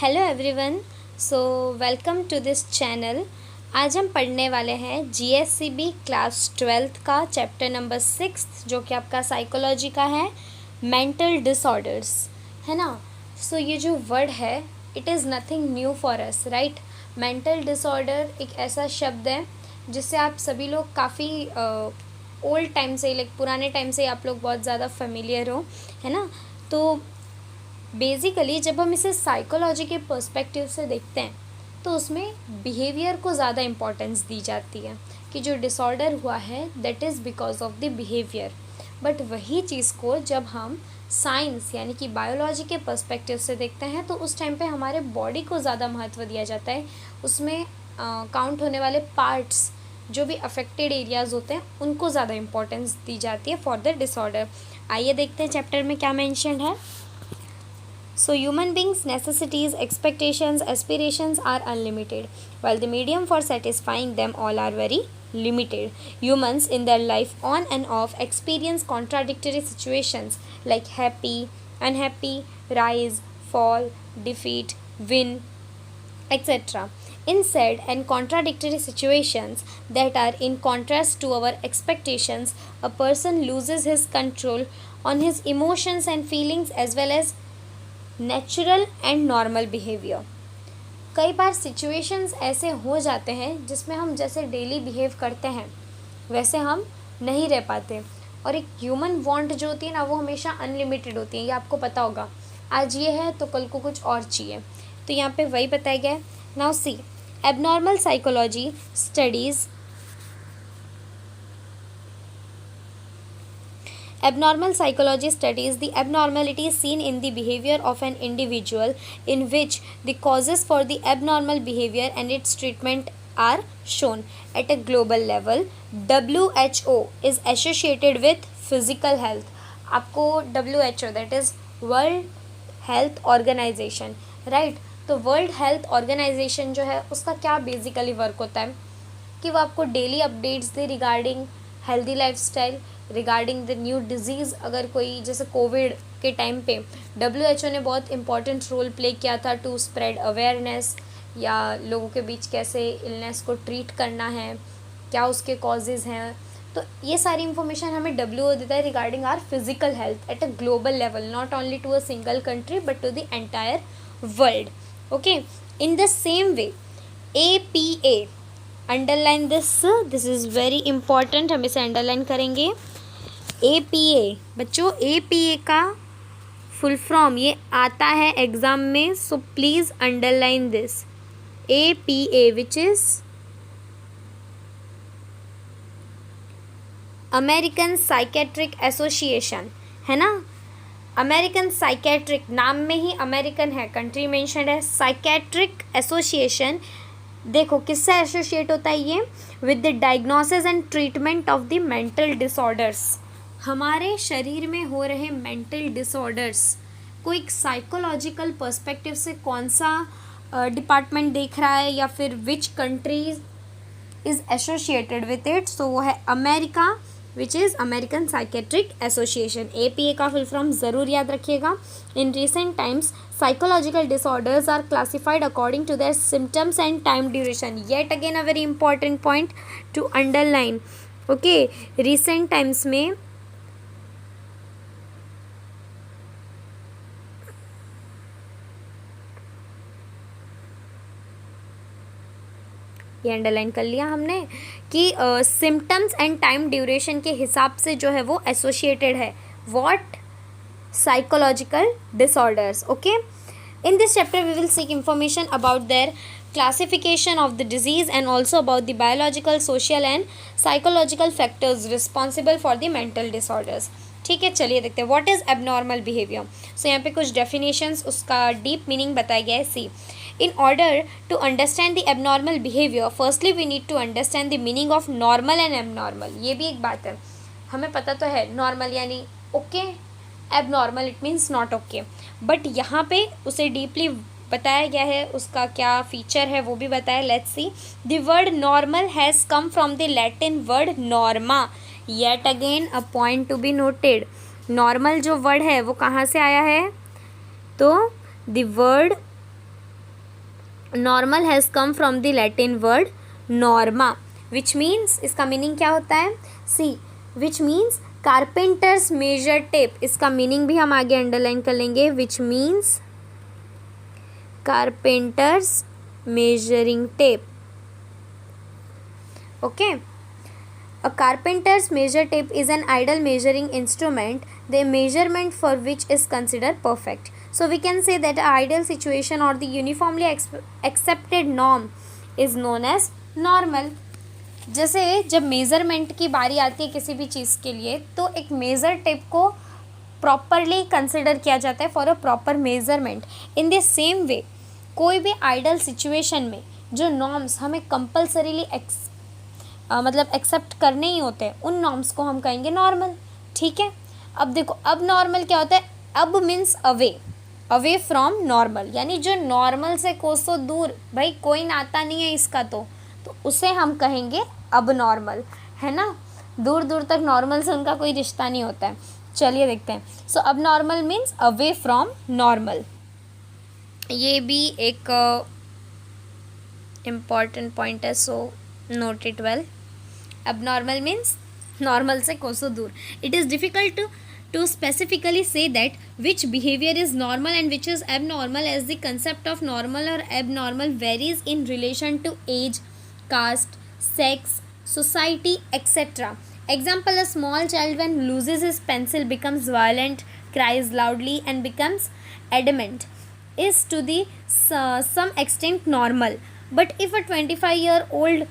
Hello everyone. So welcome to this channel. आज हम पढ़ने वाले हैं जीएससीबी क्लास 12th का चैप्टर नंबर 6 जो कि आपका साइकोलॉजी का है, मेंटल डिसऑर्डर्स, है ना। सो ये जो वर्ड है it is nothing new for us, right. Mental disorder एक ऐसा शब्द है जिससे आप सभी लोग काफ़ी ओल्ड टाइम से, लाइक पुराने टाइम से आप लोग बहुत ज़्यादा फेमिलियर हो, है ना। तो बेसिकली जब हम इसे साइकोलॉजी के पर्सपेक्टिव से देखते हैं तो उसमें बिहेवियर को ज़्यादा इम्पोर्टेंस दी जाती है कि जो डिसऑर्डर हुआ है that is because of the behaviour. But वही चीज़ को जब हम साइंस यानी कि बायोलॉजी के पर्सपेक्टिव से देखते हैं तो उस टाइम पे हमारे बॉडी को ज़्यादा महत्व दिया जाता है। उसमें काउंट होने वाले पार्ट्स जो भी अफेक्टेड एरियाज़ होते हैं उनको ज़्यादा इम्पोर्टेंस दी जाती है फॉर द डिसऑर्डर। आइए देखते हैं चैप्टर में क्या मेंशन है। So human beings' necessities, expectations, aspirations are unlimited, while the medium for satisfying them all are very limited. Humans in their life on and off experience contradictory situations like happy, unhappy, rise, fall, defeat, win, etc. In sad and contradictory situations that are in contrast to our expectations, a person loses his control on his emotions and feelings as well as natural and normal behaviour. कई बार situations ऐसे हो जाते हैं जिसमें हम जैसे daily behave करते हैं वैसे हम नहीं रह पाते, और एक ह्यूमन वांट जो होती है ना वो हमेशा अनलिमिटेड होती है। ये आपको पता होगा, आज ये है तो कल को कुछ और चाहिए। तो यहाँ पे वही बताया गया है। Now see, abnormal psychology studies Abnormal psychology studies the abnormalities seen in the behavior of an individual, in which the causes for the abnormal behavior and its treatment are shown. At a global level, WHO is associated with physical health. आपको WHO that is World Health Organization, right? तो world health organisation जो है उसका क्या basically work होता है कि वो आपको daily updates they regarding healthy lifestyle, regarding the new disease. अगर कोई जैसे कोविड के टाइम पे WHO ने बहुत इंपॉर्टेंट रोल प्ले किया था टू स्प्रेड अवेयरनेस, या लोगों के बीच कैसे इलनेस को ट्रीट करना है, क्या उसके कॉजेज़ हैं। तो ये सारी इन्फॉर्मेशन हमें WHO देता है regarding our physical health at a global level, not only to a single country but to the entire world. Okay, in the same way APA, underline this is very important, हम इसे underline करेंगे। APA बच्चों, APA का full form ये आता है exam में, so please underline this. APA which is American psychiatric association, है ना। अमेरिकन साइकेट्रिक, नाम में ही अमेरिकन है, कंट्री मेंशन है, साइकेट्रिक एसोसिएशन। देखो किससे एसोसिएट होता है ये, with the diagnosis and treatment of the mental disorders. हमारे शरीर में हो रहे मेंटल डिसऑर्डर्स को एक साइकोलॉजिकल पर्सपेक्टिव से कौन सा डिपार्टमेंट देख रहा है या फिर which country is associated with it, so वो है America, which is American psychiatric association. APA का फुल फॉर्म ज़रूर याद रखिएगा। In recent times psychological disorders are classified according to their symptoms and time duration. Yet again a very important point to underline. Okay, recent times में ये underline कर लिया हमने कि सिम्टम्स एंड टाइम ड्यूरेशन के हिसाब से जो है वो एसोसिएटेड है what psychological disorders. Okay, in this chapter we will seek information about their classification of the disease and also about the biological, social and psychological factors responsible for the mental disorders. ठीक है, चलिए देखते हैं what is abnormal behaviour. सो यहाँ पे कुछ definitions, उसका deep meaning बताया गया है। सी, in order to understand the abnormal behavior, firstly we need to understand the meaning of normal and abnormal. ये भी एक बात है, हमें पता तो है नॉर्मल यानी okay, abnormal it means not okay, but यहाँ पे उसे डीपली बताया गया है, उसका क्या फीचर है वो भी बताया। Let's see, the word normal has come from the Latin word norma. Yet again a point to be noted, normal जो वर्ड है वो कहाँ से आया है, तो the word normal has come from the Latin word norma which means, इसका meaning क्या होता है, see, which means carpenter's measure tape, इसका मीनिंग भी हम आगे अंडरलाइन कर लेंगे, which means carpenter's measuring tape. Okay. A carpenter's measure tape is an ideal measuring instrument, the measurement for which is considered perfect. So we can say that an ideal situation or the uniformly accepted norm is known as normal. जैसे जब measurement की बारी आती है किसी भी चीज़ के लिए, तो एक मेज़र टेप को प्रॉपरली कंसिडर किया जाता है for a proper measurement. In the same वे कोई भी आइडियल सिचुएशन में जो नॉर्म्स हमें कंपल्सरीली मतलब एक्सेप्ट करने ही होते हैं, उन नॉर्म्स को हम कहेंगे नॉर्मल. ठीक है. अब देखो, अब नॉर्मल क्या होता है, अब means away, away from normal, यानी जो नॉर्मल से कोसों दूर, भाई कोई नाता नहीं है इसका, तो उसे हम कहेंगे अब नॉर्मल, है ना. दूर दूर तक नॉर्मल से उनका कोई रिश्ता नहीं होता है. चलिए देखते हैं. सो अब normal means away from normal. ये भी एक इम्पॉर्टेंट पॉइंट है, so note it well. Abnormal means normal से कोसों दूर. It is difficult to specifically say that which behavior is normal and which is abnormal, as the concept of normal or abnormal varies in relation to age, caste, sex, society, etc. Example: a small child when loses his pencil becomes violent, cries loudly and becomes adamant, is to the some extent normal. But if a 25-year-old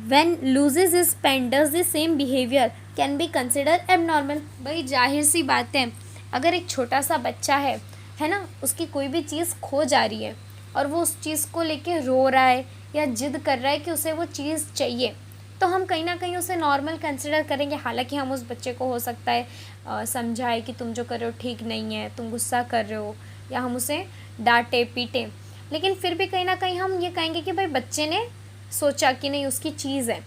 when loses his pen does the same behavior can be considered abnormal. भाई जाहिर सी बात है, अगर एक छोटा सा बच्चा है ना, उसकी कोई भी चीज़ खो जा रही है और वो उस चीज़ को लेके रो रहा है या जिद कर रहा है कि उसे वो चीज़ चाहिए, तो हम कहीं ना कहीं उसे नॉर्मल कंसिडर करेंगे. हालांकि हम उस बच्चे को हो सकता है समझाए कि तुम जो कर रहे हो ठीक नहीं है, तुम गुस्सा कर रहे हो, या हम उसे डांटे पीटे, लेकिन फिर भी कहीं ना कहीं हम ये कहेंगे कि भाई बच्चे ने सोचा कि नहीं उसकी चीज़ है.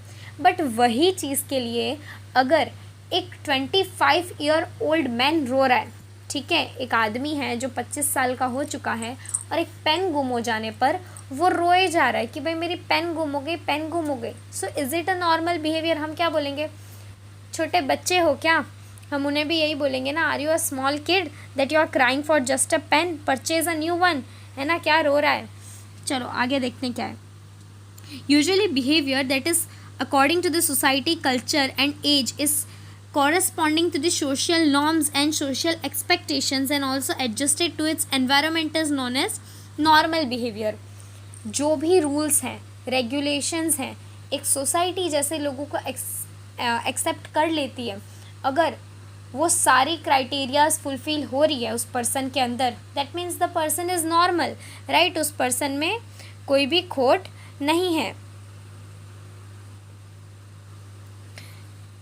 बट वही चीज़ के लिए अगर एक 25-year-old मैन रो रहा है, ठीक है, एक आदमी है जो 25 साल का हो चुका है और एक पेन गुम हो जाने पर वो रोए जा रहा है कि भाई मेरी पेन गुम हो गई, पेन गुम हो गई. So is it a normal behaviour? हम क्या बोलेंगे, छोटे बच्चे हो क्या? हम उन्हें भी यही बोलेंगे ना, are you a small kid that you are crying for just a pen, purchase a new one, है ना, क्या रो रहा है. चलो आगे देखते हैं क्या है. Usually behavior that is according to the society, culture and age is corresponding to the social norms and social expectations and also adjusted to its environment is known as normal behavior. जो भी rules हैं, regulations हैं, एक society जैसे लोगों को accept कर लेती है, अगर वो सारी क्राइटेरियाज फुलफिल हो रही है उस पर्सन के अंदर, that means the person is normal, right. उस पर्सन में कोई भी खोट नहीं है,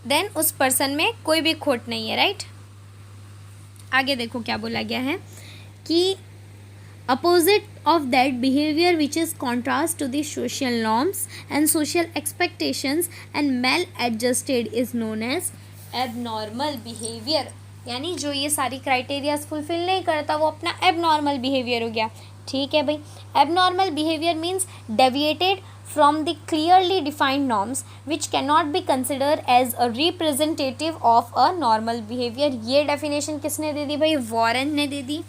देन उस पर्सन में कोई भी खोट नहीं है, राइट. आगे देखो क्या बोला गया है कि opposite of that behaviour which is contrast to the social norms and social expectations and maladjusted is known as abnormal behaviour. यानी जो ये सारी क्राइटेरियाज फुलफिल नहीं करता वो अपना एबनॉर्मल बिहेवियर हो गया. ठीक है भाई. Abnormal behaviour means deviated from the clearly defined norms which cannot be considered as a representative of a normal behavior. ये डेफिनेशन किसने दे दी भाई? वॉरेन ने दे दी.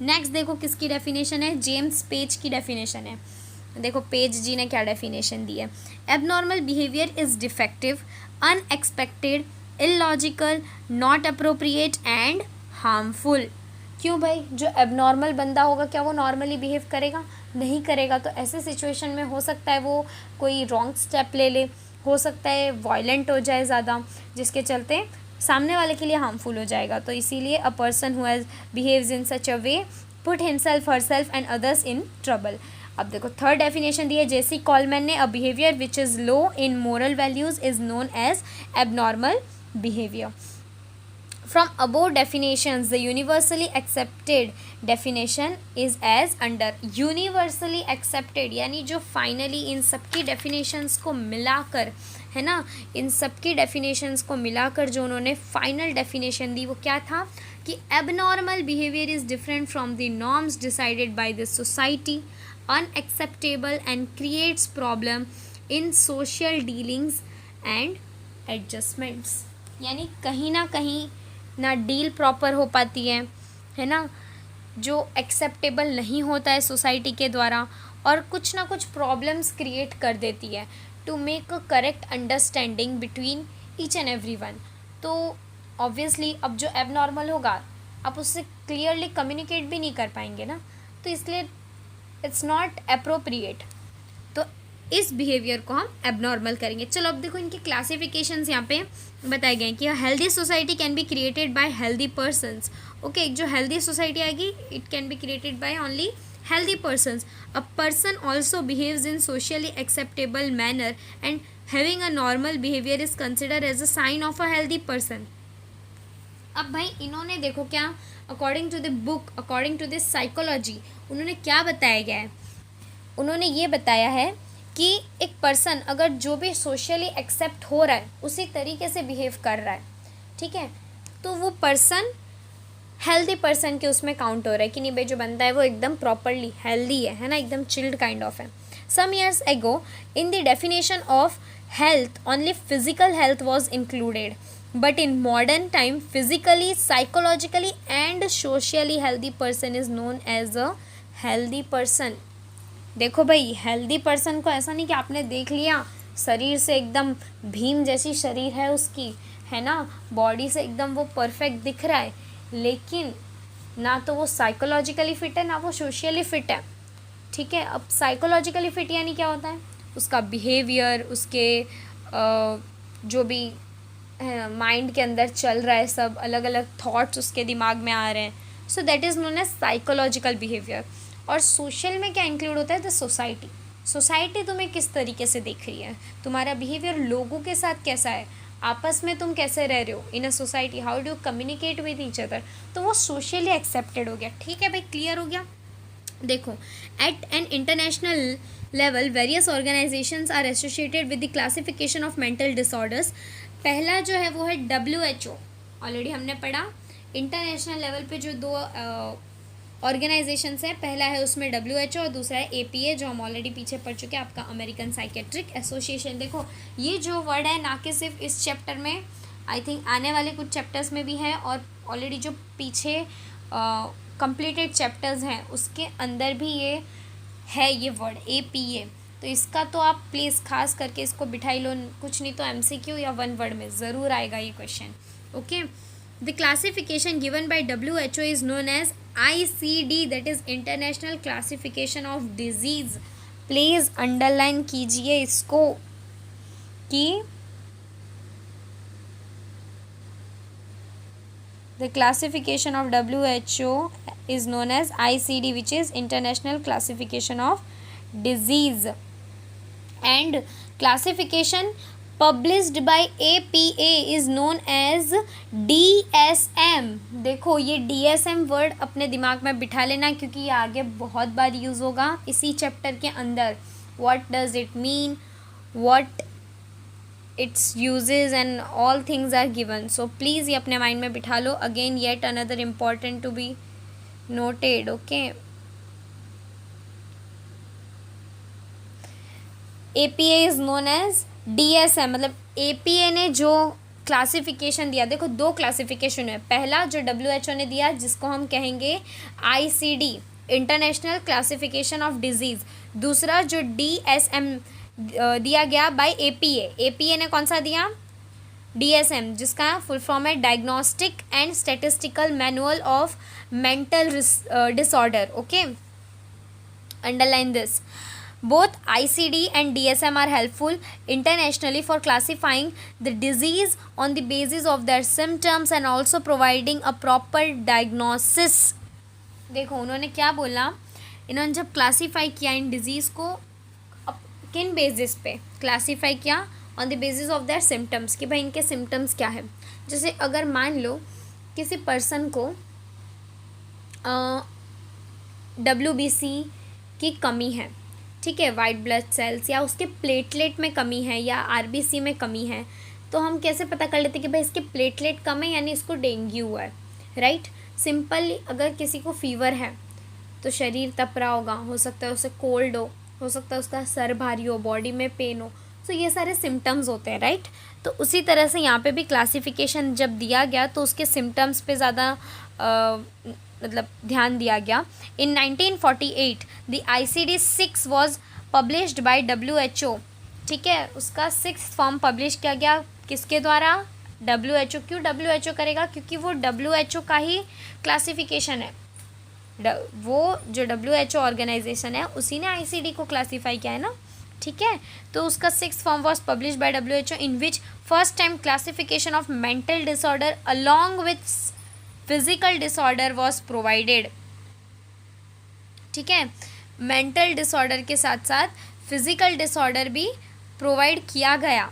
नेक्स्ट देखो किसकी डेफिनेशन है? जेम्स पेज की डेफिनेशन है. देखो पेज जी ने क्या डेफिनेशन दी है. Abnormal behaviour is defective, unexpected, illogical, not appropriate and harmful. क्यों भाई? जो एबनॉर्मल बंदा होगा क्या वो नॉर्मली बिहेव करेगा? नहीं करेगा. तो ऐसे सिचुएशन में हो सकता है वो कोई रॉन्ग स्टेप ले ले, हो सकता है वायलेंट हो जाए ज़्यादा, जिसके चलते सामने वाले के लिए हार्मफुल हो जाएगा. तो इसीलिए a person who has behaves in such a way put himself herself and others in trouble. अब देखो थर्ड डेफिनेशन दी है जेसी कॉलमैन ने. A behaviour which is low in moral values is known as abnormal behaviour. From above definitions, the universally accepted definition is as under. Universally accepted यानी जो finally इन सबकी definitions को मिलाकर, है ना, इन सबकी definitions को मिलाकर जो उन्होंने final definition दी वो क्या था? कि abnormal behaviour is different from the norms decided by the society, unacceptable and creates problem in social dealings and adjustments. यानी कहीं ना डील प्रॉपर हो पाती है ना, जो एक्सेप्टेबल नहीं होता है सोसाइटी के द्वारा, और कुछ ना कुछ प्रॉब्लम्स क्रिएट कर देती है to make a correct understanding between each and every one. तो ऑब्वियसली अब जो एबनॉर्मल होगा आप उससे क्लियरली कम्युनिकेट भी नहीं कर पाएंगे ना, तो इसलिए इट्स नॉट अप्रोप्रिएट। तो इस बिहेवियर को हम एबनॉर्मल करेंगे। चलो अब देखो इनके क्लासिफिकेशंस यहाँ पे बताए गए हैं कि healthy society can be created by healthy persons. Okay, जो हेल्दी सोसाइटी आएगी it can be created by only healthy persons. A person also behaves in socially acceptable manner and having a normal behavior is considered as a sign of a healthy person. अब भाई इन्होंने देखो क्या, according to the book, according to this psychology, उन्होंने क्या बताया गया है, उन्होंने ये बताया है कि एक पर्सन अगर जो भी सोशली एक्सेप्ट हो रहा है उसी तरीके से बिहेव कर रहा है, ठीक है, तो वो पर्सन हेल्दी पर्सन के उसमें काउंट हो रहा है कि नहीं भाई जो बंदा है वो एकदम प्रॉपरली हेल्दी है ना, एकदम चिल्ड काइंड ऑफ है। Some years ago in the definition of health only physical health was included, but in modern time physically, psychologically and socially healthy person is known as a healthy person. देखो भाई healthy person को ऐसा नहीं कि आपने देख लिया शरीर से एकदम भीम जैसी शरीर है उसकी, है ना, बॉडी से एकदम वो परफेक्ट दिख रहा है, लेकिन ना तो वो साइकोलॉजिकली फिट है ना वो सोशली फिट है, ठीक है। अब साइकोलॉजिकली फिट यानी क्या होता है, उसका बिहेवियर, उसके जो भी माइंड के अंदर चल रहा है, सब अलग अलग थॉट्स उसके दिमाग में आ रहे हैं, so that is known as psychological behaviour. और सोशल में क्या इंक्लूड होता है, द सोसाइटी। सोसाइटी तुम्हें किस तरीके से देख रही है, तुम्हारा बिहेवियर लोगों के साथ कैसा है, आपस में तुम कैसे रह रहे हो in a society, how do communicate with each other, तो वो सोशली एक्सेप्टेड हो गया। ठीक है भाई, क्लियर हो गया। देखो at an international level various organisations are associated with the classification of mental disorders. पहला जो है वो है WHO, ऑलरेडी हमने पढ़ा। इंटरनेशनल लेवल पे जो दो ऑर्गेनाइजेशंस है, पहला है उसमें WHO और दूसरा है APA, जो हम ऑलरेडी पीछे पढ़ चुके हैं, आपका अमेरिकन साइकेट्रिक एसोसिएशन। देखो ये जो वर्ड है ना कि सिर्फ इस चैप्टर में, आई थिंक आने वाले कुछ चैप्टर्स में भी है, और ऑलरेडी जो पीछे कंप्लीटेड चैप्टर्स हैं उसके अंदर भी ये है, ये वर्ड APA। तो इसका तो आप प्लीज़ खास करके इसको बिठाई लो, कुछ नहीं तो MCQ या वन वर्ड में ज़रूर आएगा ये question. Okay, the classification given by WHO is known as ICD, that is international classification of disease. Please underline कीजिए इसको कि the classification of WHO is known as ICD, which is International Classification of Disease, and classification published by APA is known as DSM। देखो ये DSM word अपने दिमाग में बिठा लेना, क्योंकि ये आगे बहुत बार यूज़ होगा इसी चैप्टर के अंदर। What does it mean, what its uses and all things are given, so please ये अपने माइंड में बिठा लो। Again yet another important to be noted, okay। APA is known as DSM, मतलब APA ने जो क्लासिफिकेशन दिया, देखो दो क्लासिफिकेशन है, पहला जो WHO ने दिया जिसको हम कहेंगे ICD, international classification of disease, दूसरा जो DSM दिया गया बाय APA ने कौन सा दिया, DSM, जिसका फुल फॉर्म है diagnostic and statistical manual of mental disorder. Okay, underline this. Both ICD and DSM are helpful internationally for classifying the disease on the basis of their symptoms and also providing a proper diagnosis। देखो उन्होंने क्या बोला, इन्होंने जब classify किया इन disease को, किन basis पे क्लासीफाई किया, on the basis of their symptoms, कि भाई इनके सिम्टम्स क्या है। जैसे अगर मान लो किसी पर्सन को WBC की कमी है, ठीक है, वाइट ब्लड सेल्स, या उसके प्लेटलेट में कमी है या RBC में कमी है, तो हम कैसे पता कर लेते हैं कि भाई इसके प्लेटलेट कम है यानी इसको डेंगू हुआ है, राइट। सिंपल, अगर किसी को फीवर है तो शरीर तप रहा होगा, हो सकता है उसे कोल्ड हो सकता है उसका सर भारी हो, बॉडी में पेन हो, तो ये सारे सिम्टम्स होते हैं, राइट। तो उसी तरह से यहाँ पे भी क्लासिफिकेशन जब दिया गया तो उसके सिम्टम्स पे ज़्यादा मतलब ध्यान दिया गया। इन 1948 the ICD-6 was published by WHO, ठीक है, उसका 6th फॉर्म पब्लिश किया गया किसके द्वारा? WHO। क्यों WHO करेगा? क्योंकि वो WHO का ही क्लासिफिकेशन है, वो जो WHO ऑर्गेनाइजेशन है उसी ने ICD को क्लासीफाई किया है ना, ठीक है। तो उसका 6th form was publish by WHO in which first time classification of mental disorder along with physical disorder was provided, ठीक है। मेंटल डिसऑर्डर के साथ साथ फिजिकल डिसऑर्डर भी प्रोवाइड किया गया,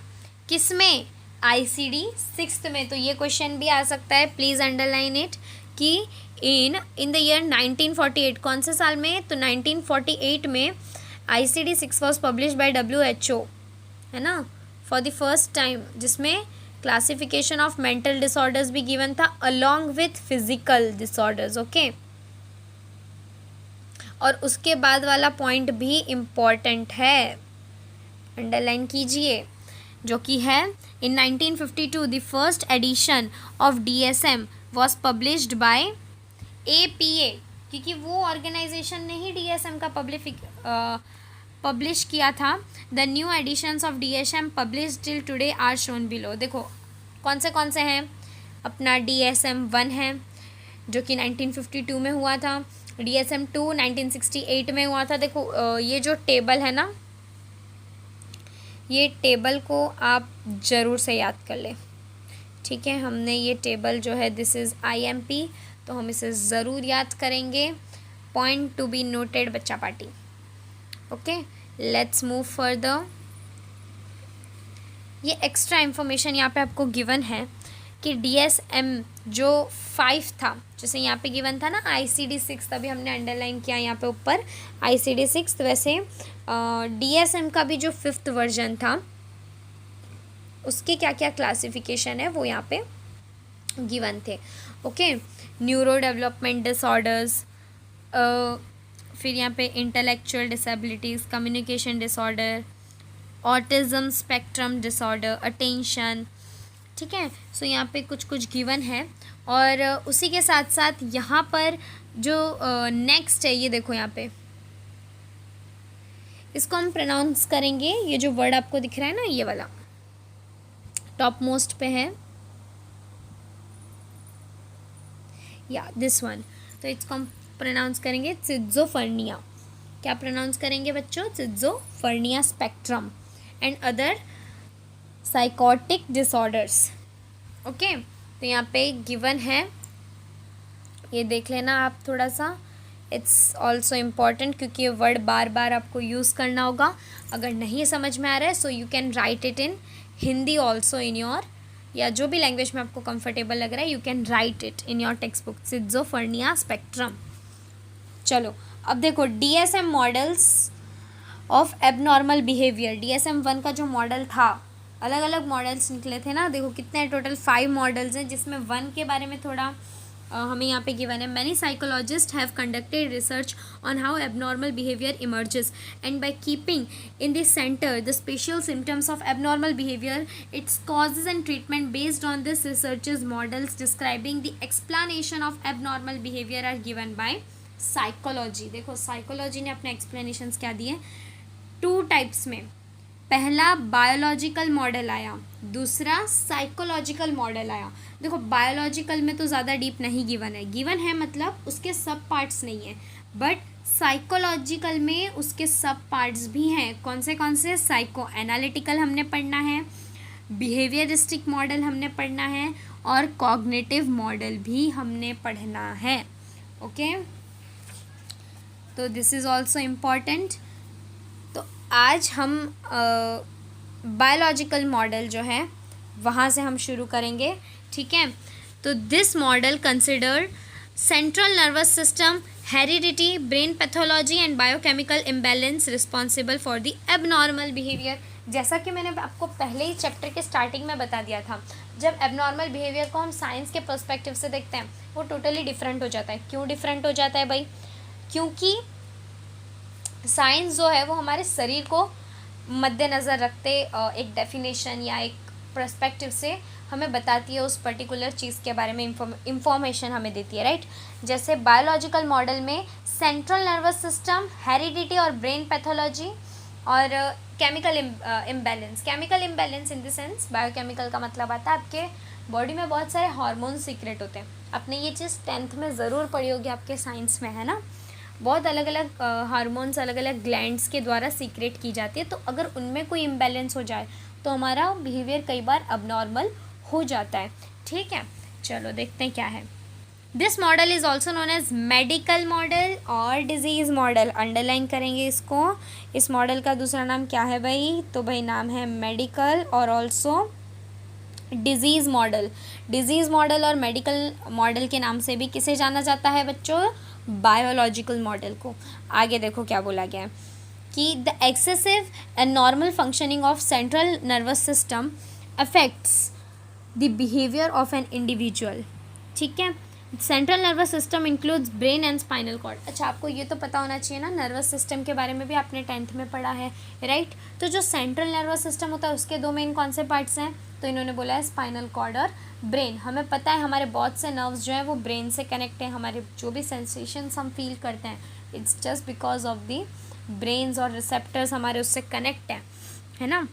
किसमें? ICD-6 में। तो ये क्वेश्चन भी आ सकता है, प्लीज़ अंडरलाइन इट, कि इन द ईयर 1948, कौन से साल में? तो 1948 में ICD-6 was publish by WHO, है ना, फॉर द फर्स्ट टाइम, जिसमें क्लासिफिकेशन ऑफ मेंटल डिसऑर्डर्स भी गिवन था along with physical disorders, okay. और उसके बाद वाला पॉइंट भी इम्पॉर्टेंट है, अंडरलाइन कीजिए, जो कि है इन 1952 the first edition of DSM was published by APA, क्योंकि वो ऑर्गेनाइजेशन ने ही DSM का पब्लिश किया था। The new editions of DSM publish till today are shown below. देखो कौन से हैं? अपना DSM 1 है जो कि 1952 में हुआ था, DSM 2 1968 में हुआ था। देखो ये जो टेबल है ना, ये टेबल को आप ज़रूर से याद कर ले, ठीक है। हमने ये टेबल जो है, दिस इज़ IMP, तो हम इसे ज़रूर याद करेंगे। पॉइंट टू बी नोटेड बच्चा party, okay. Let's move further. ये एक्स्ट्रा इन्फॉर्मेशन यहाँ पे आपको गिवन है कि DSM जो 5 था, जैसे यहाँ पे गिवन था ना ICD-6, तभी हमने अंडरलाइन किया यहाँ पे ऊपर ICD-6, वैसे DSM का भी जो 5th वर्जन था उसके क्या क्या क्लासिफिकेशन है वो यहाँ पे गिवन थे, ओके। न्यूरो डेवलपमेंट डिसऑर्डर्स, फिर यहाँ पे intellectual disabilities, communication disorder, autism spectrum disorder, attention, ठीक है। सो यहाँ पे कुछ गिवन है। और उसी के साथ साथ यहाँ पर जो नेक्स्ट है, ये देखो यहाँ पे, इसको हम प्रोनाउंस करेंगे। ये जो वर्ड आपको दिख रहा है ना, ये वाला टॉप मोस्ट पे है, या दिस वन, तो इसको हम प्रोनाउंस करेंगे सिज़ोफ्रेनिया। क्या प्रोनाउंस करेंगे बच्चों? Schizophrenia spectrum and other psychotic disorders, okay. तो यहाँ पे गिवन है, ये देख लेना आप थोड़ा सा, इट्स ऑल्सो इम्पॉर्टेंट, क्योंकि ये वर्ड बार बार आपको यूज़ करना होगा। अगर नहीं समझ में आ रहा है so you can write it in Hindi also in your, या जो भी लैंग्वेज में आपको कंफर्टेबल लग रहा है, you can write it in your text book, schizophrenia spectrum. चलो अब देखो DSM models of abnormal behaviour. DSM 1 का जो मॉडल था, अलग अलग मॉडल्स निकले थे ना, देखो कितने टोटल 5 मॉडल्स हैं, जिसमें 1 के बारे में थोड़ा हमें यहाँ पे गिवन है। Many psychologists have conducted research on how abnormal behaviour emerges and by keeping in the centre the special symptoms of abnormal behaviour, its causes and treatment based on this researches models describing the explanation of abnormal behaviour are given by psychology. देखो psychology ने अपने explanations क्या दिए? 2 types में, पहला biological model आया, दूसरा psychological model आया। देखो बायोलॉजिकल में तो ज़्यादा डीप नहीं गिवन है, गिवन है मतलब उसके सब पार्ट्स नहीं है, बट साइकोलॉजिकल में उसके सब पार्ट्स भी हैं। कौन से? साइको एनालिटिकल हमने पढ़ना है, बिहेवियरिस्टिक मॉडल हमने पढ़ना है, और कॉग्निटिव मॉडल भी हमने पढ़ना है, ओके। तो दिस इज़ ऑल्सो इम्पॉर्टेंट। तो आज हम बायोलॉजिकल मॉडल जो है वहाँ से हम शुरू करेंगे, ठीक है। तो this model consider central nervous system, heredity, brain pathology and biochemical imbalance responsible for the abnormal behaviour. जैसा कि मैंने आपको पहले ही चैप्टर के स्टार्टिंग में बता दिया था, जब एबनॉर्मल बिहेवियर को हम साइंस के पर्सपेक्टिव से देखते हैं वो टोटली डिफरेंट हो जाता है। क्यों डिफरेंट हो जाता है भाई? क्योंकि साइंस जो है वो हमारे शरीर को मद्देनज़र रखते एक डेफिनेशन या एक पर्सपेक्टिव से हमें बताती है, उस पर्टिकुलर चीज़ के बारे में इंफॉर्मेशन हमें देती है, राइट। जैसे बायोलॉजिकल मॉडल में सेंट्रल नर्वस सिस्टम, हेरिडिटी और ब्रेन पैथोलॉजी और chemical imbalance in the sense, biochemical का मतलब आता है आपके बॉडी में बहुत सारे हार्मोन्स सीक्रेट होते हैं। आपने ये चीज़ 10th में ज़रूर पढ़ी होगी आपके साइंस में, है ना। बहुत अलग अलग हार्मोन्स अलग अलग ग्लैंड्स के द्वारा सीक्रेट की जाती है। तो अगर उनमें कोई इम्बैलेंस हो जाए तो हमारा बिहेवियर कई बार अबनॉर्मल हो जाता है, ठीक है। चलो देखते हैं क्या है। This model is also known as medical model और डिजीज़ मॉडल। अंडरलाइन करेंगे इसको। इस मॉडल का दूसरा नाम क्या है भाई? तो भाई नाम है मेडिकल और also disease model. Disease model और मेडिकल मॉडल के नाम से भी किसे जाना जाता है बच्चों? बायोलॉजिकल मॉडल को। आगे देखो क्या बोला गया है कि the excessive and normal functioning of central nervous system affects the behaviour of an individual, ठीक है। Central nervous system includes brain and spinal cord. अच्छा, आपको ये तो पता होना चाहिए ना, नर्वस सिस्टम के बारे में भी आपने 10th में पढ़ा है, राइट। तो जो सेंट्रल नर्वस सिस्टम होता है उसके दो मेन कौन से पार्ट्स हैं? तो इन्होंने बोला है स्पाइनल कॉर्ड और ब्रेन। हमें पता है हमारे बहुत से नर्व्स जो हैं वो ब्रेन से कनेक्ट हैं। हमारे जो भी सेंसेशंस हम फील करते हैं it's just because of the brains और रिसेप्टर्स हमारे उससे कनेक्ट हैं, है ना।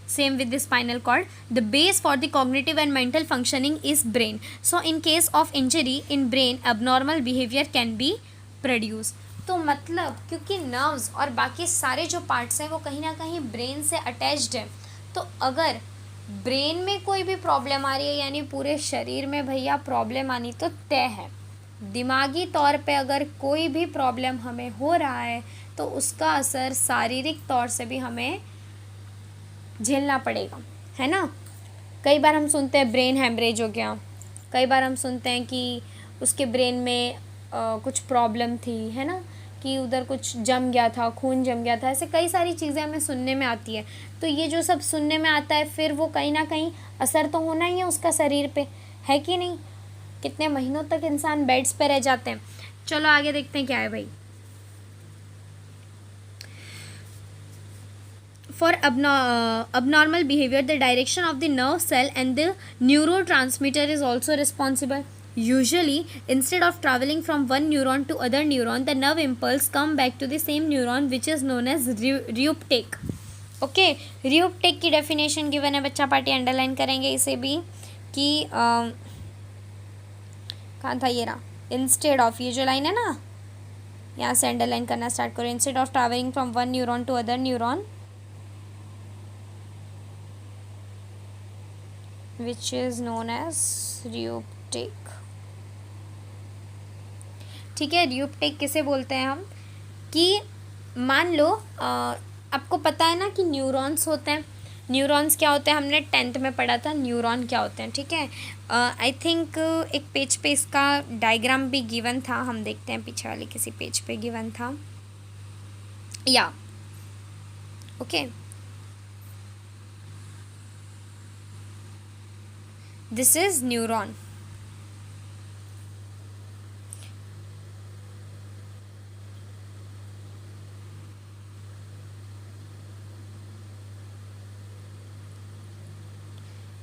Same with the spinal cord. The base for the cognitive and mental functioning is brain. So in case of injury in brain, abnormal behavior can be produced. तो मतलब क्योंकि nerves और बाकी सारे जो पार्ट्स हैं वो कहीं ना कहीं ब्रेन से अटैच्ड हैं, तो अगर ब्रेन में कोई भी प्रॉब्लम आ रही है यानी पूरे शरीर में भैया प्रॉब्लम आनी तो तय है। दिमागी तौर पे अगर कोई भी प्रॉब्लम हमें हो रहा है तो उसका असर शारीरिक तौर से भी हमें झेलना पड़ेगा, है ना। कई बार हम सुनते हैं ब्रेन हैमरेज हो गया, कई बार हम सुनते हैं कि उसके ब्रेन में कुछ प्रॉब्लम थी, है ना, कि उधर कुछ जम गया था, खून जम गया था। ऐसे कई सारी चीज़ें हमें सुनने में आती है। तो ये जो सब सुनने में आता है फिर वो कहीं ना कहीं असर तो होना ही है उसका शरीर पे, है कि नहीं। कितने महीनों तक इंसान बेड्स पे रह जाते हैं। चलो आगे देखते हैं क्या है भाई। For abnormal behavior, the direction of the nerve cell and the neurotransmitter is also responsible. Usually, instead of traveling from one neuron to other neuron, the nerve impulse come back to the same neuron, which is known as reuptake. Okay, reuptake की definition given है बच्चा party, underline करेंगे इसे भी कि कहाँ था ये रहा, इंस्टेड ऑफ, ये जो लाइन है ना यहाँ से अंडरलाइन करना स्टार्ट करो। Instead of travelling from one neuron to other neuron which is known as reuptake, ठीक है। reuptake किसे बोलते हैं हम? कि मान लो आपको पता है ना कि न्यूरॉन्स होते हैं। न्यूरॉन्स क्या होते हैं? हमने 10th में पढ़ा था न्यूरॉन क्या होते हैं, ठीक है। आई थिंक एक पेज पे इसका डायग्राम भी गिवन था, हम देखते हैं पीछे वाले किसी पेज पे गिवन था या okay. This is neuron.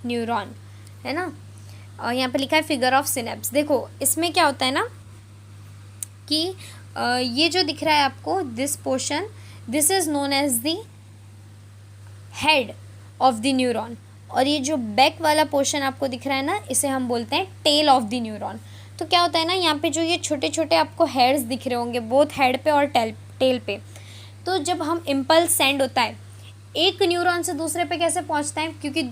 Neuron है ना। यहाँ पे लिखा है फिगर ऑफ सिनेप्स। देखो इसमें क्या होता है ना कि ये जो दिख रहा है आपको this portion, this is known as the head of the neuron, और ये जो बैक वाला पोर्शन आपको दिख रहा है ना इसे हम बोलते हैं टेल ऑफ द न्यूरॉन। तो क्या होता है ना, यहाँ पे जो ये छोटे छोटे आपको हेड्स दिख रहे होंगे बोथ हेड पे और टेल पे, तो जब हम इम्पल्स सेंड होता है एक न्यूरॉन से दूसरे पे कैसे पहुँचता है, क्योंकि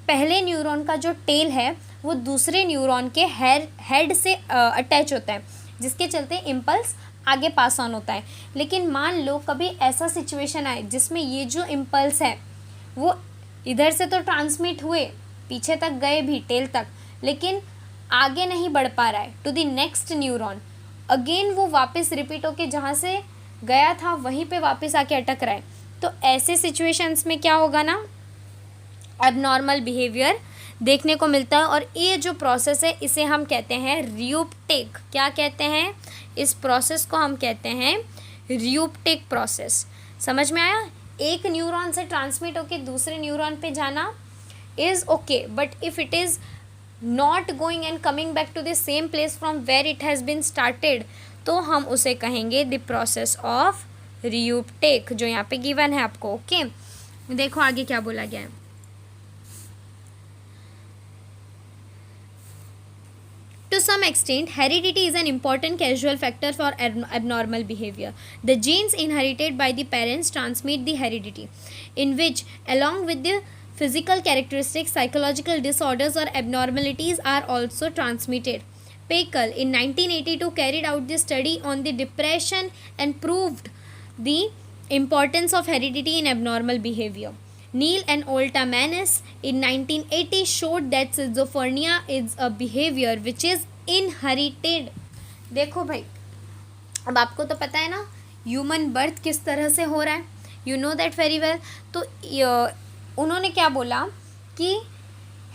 पहले न्यूरॉन का जो टेल है वो दूसरे न्यूरॉन के हेड से अटैच होता है, जिसके चलते इम्पल्स आगे पास ऑन होता है। लेकिन मान लो कभी ऐसा सिचुएशन आए जिसमें ये जो इम्पल्स है वो इधर से तो ट्रांसमिट हुए, पीछे तक गए भी टेल तक, लेकिन आगे नहीं बढ़ पा रहा है to the next neuron, again वो वापस रिपीट होके जहाँ से गया था वहीं पे वापस आके अटक रहा है। तो ऐसे सिचुएशंस में क्या होगा ना, एबनॉर्मल बिहेवियर देखने को मिलता है। और ये जो प्रोसेस है इसे हम कहते हैं रियूपटेक। क्या कहते हैं? इस प्रोसेस को हम कहते हैं रियूपटेक प्रोसेस। समझ में आया? एक न्यूरॉन से ट्रांसमिट होकर दूसरे न्यूरॉन पे जाना is okay, but if it is not going and coming back to the same place from where it has been started, तो हम उसे कहेंगे द प्रोसेस ऑफ रियूपटेक, जो यहाँ पे गिवन है आपको। ओके, देखो आगे क्या बोला गया है। To some extent, heredity is an important causal factor for abnormal behavior. The genes inherited by the parents transmit the heredity, in which, along with the physical characteristics, psychological disorders or abnormalities are also transmitted. Paykel in 1982 carried out the study on the depression and proved the importance of heredity in abnormal behavior. Neil and Olta Manis in 1980 showed that schizophrenia is a behavior which is inherited. देखो भाई, अब आपको तो पता है ना human birth किस तरह से हो रहा है, you know that very well. तो उन्होंने क्या बोला कि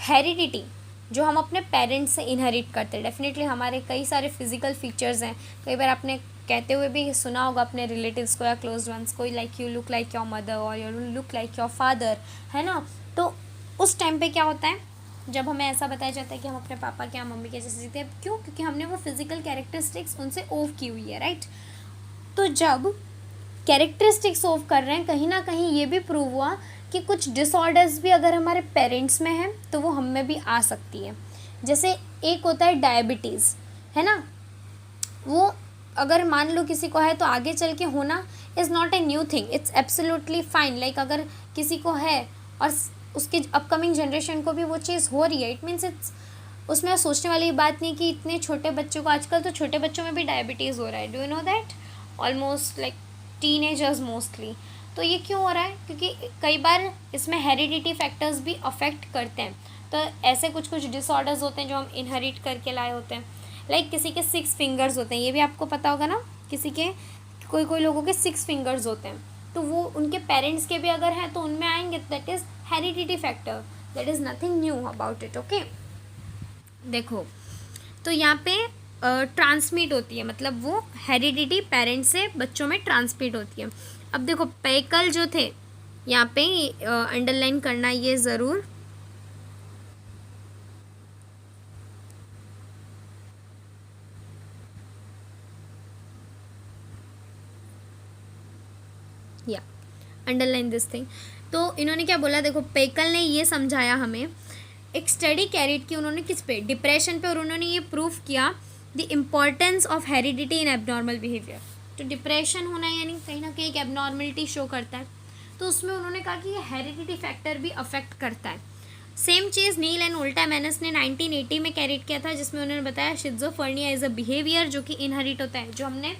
हेरिडिटी जो हम अपने पेरेंट्स से इनहेरिट करते हैं, डेफिनेटली हमारे कई सारे फिजिकल फीचर्स हैं। कई बार आपने कहते हुए भी सुना होगा अपने रिलेटिव्स को या क्लोज वंस को, like you look like your mother और you look like your father, है ना। तो उस टाइम पे क्या होता है, जब हमें ऐसा बताया जाता है कि हम अपने पापा के या मम्मी के जैसे जीते हैं, क्यों? क्योंकि हमने वो फिजिकल कैरेक्टरिस्टिक्स उनसे ओव की हुई है, राइट। तो जब कैरेक्टरिस्टिक्स ओव कर रहे हैं, कहीं ना कहीं ये भी प्रूव हुआ कि कुछ डिसऑर्डर्स भी अगर हमारे पेरेंट्स में हैं तो वो हम में भी आ सकती है। जैसे एक होता है डायबिटीज़, है ना, वो अगर मान लो किसी को है तो आगे चल के होना is not a new thing, it's absolutely fine. Like अगर किसी को है और उसके अपकमिंग जनरेशन को भी वो चीज़ हो रही है, इट मीन्स इट्स, उसमें सोचने वाली बात नहीं कि इतने छोटे बच्चों को, आजकल तो छोटे बच्चों में भी डायबिटीज़ हो रहा है, do you know that, almost like teenagers mostly. तो ये क्यों हो रहा है? क्योंकि कई बार इसमें हेरिडिटी फैक्टर्स भी अफेक्ट करते हैं। तो ऐसे कुछ कुछ डिसऑर्डर्स होते हैं जो हम इनहेरिट करके लाए होते हैं। लाइक किसी के 6 फिंगर्स होते हैं, ये भी आपको पता होगा ना, किसी के कोई लोगों के 6 फिंगर्स होते हैं, तो वो उनके पेरेंट्स के भी अगर हैं तो उनमें आएंगे। That is heredity factor, that is nothing knew about it. Okay, देखो तो यहाँ पे ट्रांसमिट होती है, मतलब वो हेरिडिटी पेरेंट्स से बच्चों में ट्रांसमिट होती है। अब देखो पैकल जो थे, यहाँ पे अंडरलाइन करना ये ज़रूर, या अंडरलाइन दिस थिंग। तो इन्होंने क्या बोला, देखो पैकल ने ये समझाया हमें, एक स्टडी कैरिड की उन्होंने किस पे, डिप्रेशन पे, और उन्होंने ये प्रूव किया the importance of heredity in abnormal behaviour. तो डिप्रेशन होना यानी कहीं ना कहीं एक एबनॉर्मलिटी शो करता है, तो उसमें उन्होंने कहा कि ये हेरिडिटी फैक्टर भी अफेक्ट करता है। सेम चीज़ नील एंड ओल्टा मैनस ने 1980 में कैरिड किया था, जिसमें उन्होंने बताया शिज़ोफ्रेनिया इज़ अ बिहेवियर जो कि इनहेरिट होता है, जो हमने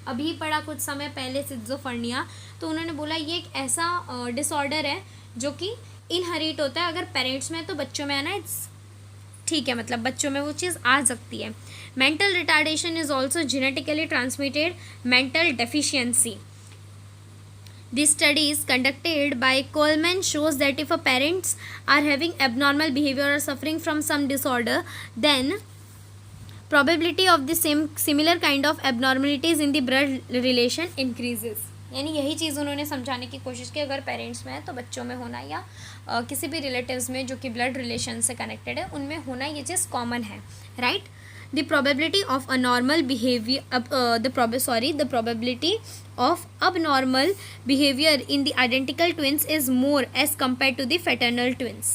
अभी पढ़ा कुछ समय पहले शिज़ोफ्रेनिया। तो उन्होंने बोला ये एक ऐसा डिसऑर्डर है जो कि इनहेरिट होता है, अगर पेरेंट्स में तो बच्चों में आना इट्स ठीक है, मतलब बच्चों में वो चीज़ आ सकती है। Mental retardation is also genetically transmitted mental deficiency. The studies conducted by Coleman shows that if a parents are having abnormal behavior or suffering from some disorder, then probability of the similar kind of abnormalities in the blood relation increases. यानी यही चीज़ उन्होंने समझाने की कोशिश की, अगर parents में है तो बच्चों में होना, या किसी भी रिलेटिव्स में जो कि ब्लड रिलेशन से कनेक्टेड है उनमें होना, ये चीज़ कॉमन है, right. The probability of a normal behavior, the probability of abnormal behavior in the identical twins is more as compared to the fraternal twins.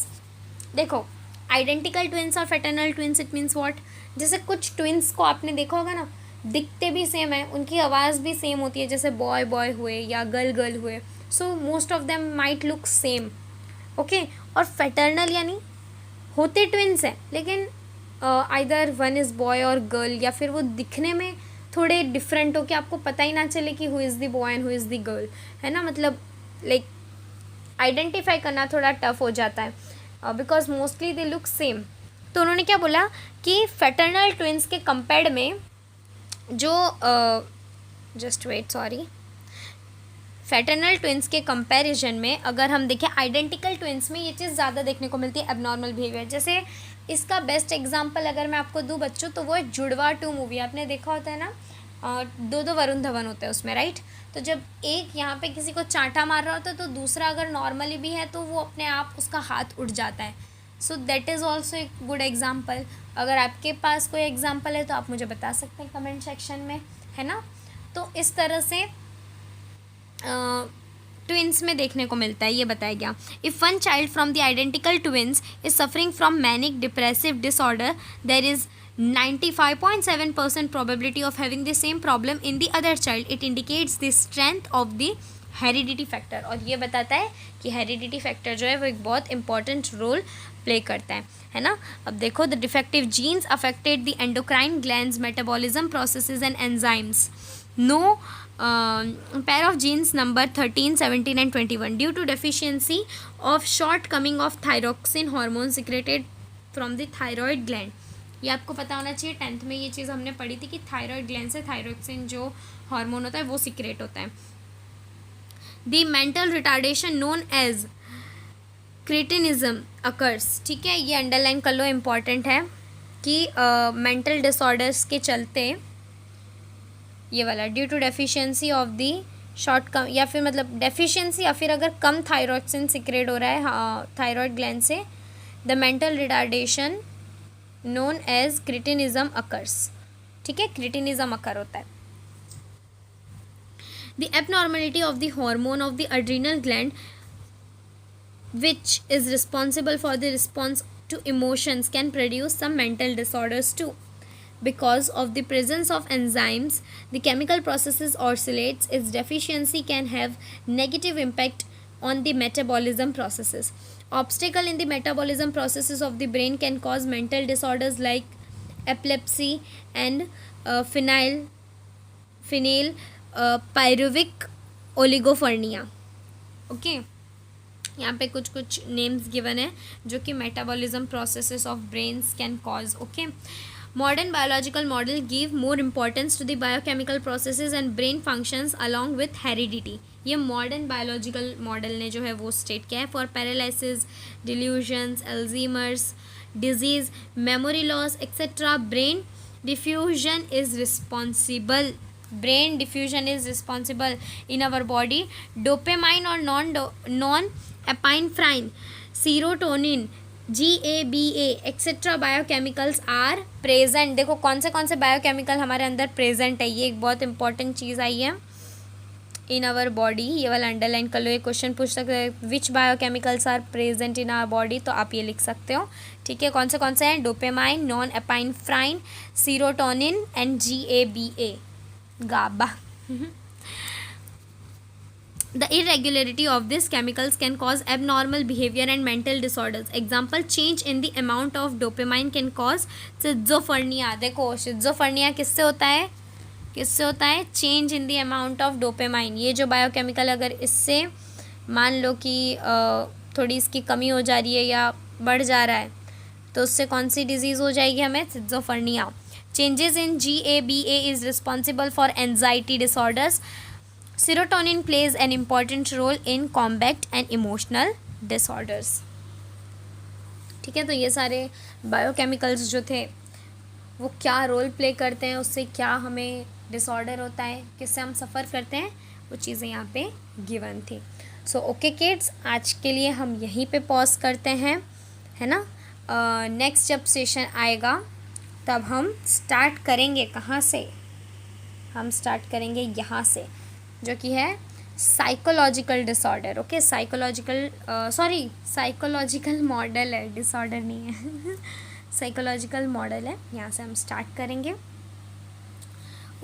देखो आइडेंटिकल ट्विंस और फैटर्नल ट्विंस, इट मीन्स व्हाट, जैसे कुछ twins को आपने देखा होगा ना, दिखते भी सेम है, उनकी आवाज़ भी सेम होती है, जैसे बॉय बॉय हुए या गर्ल गर्ल हुए, so most of them might look same, okay. और फैटर्नल यानी होते ट्विंस हैं लेकिन आइदर वन इज़ बॉय और गर्ल, या फिर वो दिखने में थोड़े डिफरेंट हो कि आपको पता ही ना चले कि who is the boy and who is the girl, है ना, मतलब लाइक आइडेंटिफाई करना थोड़ा टफ हो जाता है because mostly they look same. तो उन्होंने क्या बोला कि फैटर्नल ट्विंस के कंपेयर्ड में जो जस्ट वेट सॉरी, फैटर्नल ट्विंस के कंपैरिजन में अगर हम देखें आइडेंटिकल ट्विंस में ये चीज़ ज़्यादा देखने को मिलती है एबनॉर्मल बिहेवियर। जैसे इसका बेस्ट एग्जांपल अगर मैं आपको दूँ बच्चों, तो वो है जुड़वा 2 मूवी, आपने देखा होता है ना, दो वरुण धवन होते हैं उसमें, राइट। तो जब एक यहाँ पे किसी को चांटा मार रहा होता है तो दूसरा अगर नॉर्मली भी है तो वो अपने आप उसका हाथ उठ जाता है। सो दैट इज़ ऑल्सो एक गुड एग्जाम्पल। अगर आपके पास कोई एग्जाम्पल है तो आप मुझे बता सकते हैं कमेंट सेक्शन में, है ना। तो इस तरह से ट्विंस में देखने को मिलता है, ये बताया गया। If one child from the identical twins is suffering from manic depressive disorder, there is 95.7% probability of having the same problem in the other child. It indicates the strength of the heredity factor, और ये बताता है कि heredity factor जो है वो एक बहुत इंपॉर्टेंट रोल प्ले करता है ना। अब देखो, the defective genes affected the endocrine glands metabolism processes and enzymes. No pair of genes number 13, 17 and 21 due to deficiency of shortcoming of thyroxine hormone secreted from the thyroid gland. ये आपको पता होना चाहिए, 10th में ये चीज़ हमने पढ़ी थी कि थायराइड ग्लैंड से थायरोक्सिन जो हार्मोन होता है वो सिक्रेट होता है। The mental retardation known as cretinism occurs, ठीक है, ये अंडरलाइन कर लो, इम्पॉर्टेंट है कि मेंटल डिसऑर्डर्स के चलते ये वाला due to deficiency of the short come, या फिर मतलब डेफिशिएंसी या फिर अगर कम थायरोक्सिन सिक्रेट हो रहा है थायराइड ग्लैंड से, the mental retardation known as cretinism occurs, ठीक है, क्रिटिनिज्म अकर होता है। The abnormality of the hormone of the adrenal gland which is responsible for the response to emotions can produce some mental disorders too. Because of the presence of enzymes, the chemical processes oscillates. Its deficiency can have negative impact on the metabolism processes. Obstacle in the metabolism processes of the brain can cause mental disorders like epilepsy and pyruvik oligophrenia. Okay. यहाँ पे कुछ कुछ names given है जो कि metabolism processes of brains can cause. Okay, modern biological model give more importance to the biochemical processes and brain functions along with heredity. ये modern biological model ने जो है वो स्टेट किया है। For paralysis, delusions, Alzheimer's disease, memory loss etcetera, brain diffusion is responsible in our body. Dopamine or non-epinephrine, serotonin, GABA etc. biochemicals are present. देखो कौन से बायोकेमिकल हमारे अंदर प्रेजेंट है, ये एक बहुत इंपॉर्टेंट चीज़ आई है इन आवर बॉडी। ये वाला अंडरलाइन कर लो, ये क्वेश्चन पूछ सकते हैं which biochemicals are present in our body, तो आप ये लिख सकते हो, ठीक है। कौन से हैं? Dopamine, non epinephrine, serotonin and GABA, GABA. The irregularity of these chemicals can cause abnormal behavior and mental disorders. Example, change in the amount of dopamine can cause schizophrenia. देखो schizophrenia किससे होता है? Change in the amount of dopamine. ये जो biochemical अगर इससे मान लो कि थोड़ी इसकी कमी हो जा रही है या बढ़ जा रहा है, तो उससे कौन सी डिजीज़ हो जाएगी हमें? schizophrenia. Changes in GABA is responsible for anxiety disorders. Serotonin plays an important role in combat and emotional disorders. ठीक है, तो ये सारे बायोकेमिकल्स जो थे वो क्या रोल प्ले करते हैं, उससे क्या हमें डिसऑर्डर होता है, किससे हम सफ़र करते हैं, वो चीज़ें यहाँ पे गिवन थी। सो ओके किड्स, आज के लिए हम यहीं पे पॉज करते हैं, है ना। नेक्स्ट जब सेशन आएगा तब हम स्टार्ट करेंगे कहाँ से? हम स्टार्ट करेंगे यहाँ से, जो कि है psychological disorder. Okay, psychological model है, डिसऑर्डर नहीं है। साइकोलॉजिकल मॉडल है, यहाँ से हम स्टार्ट करेंगे।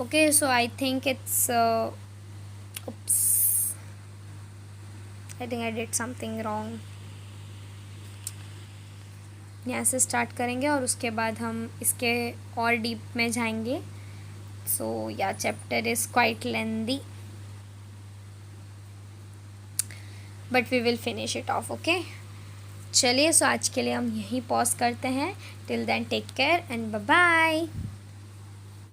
Okay, so I think it's I think I did something wrong. यहाँ से स्टार्ट करेंगे और उसके बाद हम इसके और डीप में जाएंगे। सो या chapter is quite lengthy but we will finish it off. Okay, चलिए, सो आज के लिए हम यहीं पॉज करते हैं। Till then take care and bye bye.